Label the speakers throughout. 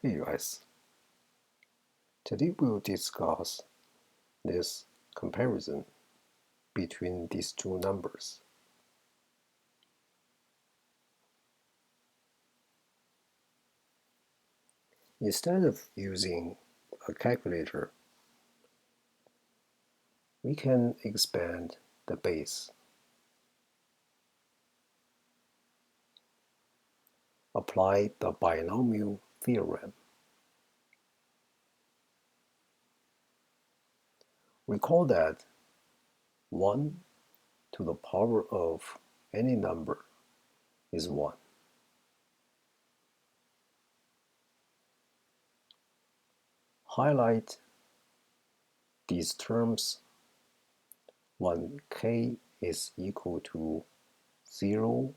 Speaker 1: Hey guys, today we'll discuss this comparison between these two numbers. Instead of using a calculator, we can expand the base. Apply the binomial theorem. Recall that 1 to the power of any number is 1. Highlight these terms when k is equal to 0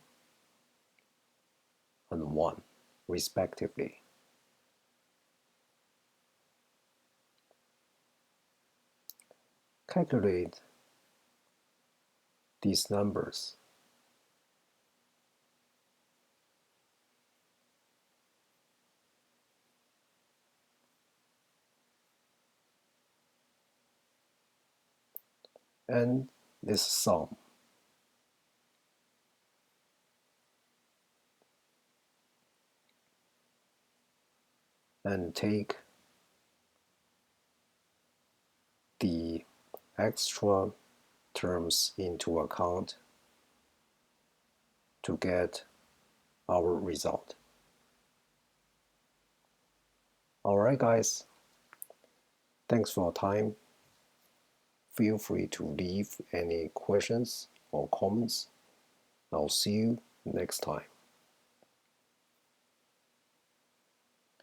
Speaker 1: and 1, respectively. Calculate these numbers. And this sum. And take the extra terms into account to get our result. Alright guys, thanks for your time. Feel free to leave any questions or comments. I'll see you next time.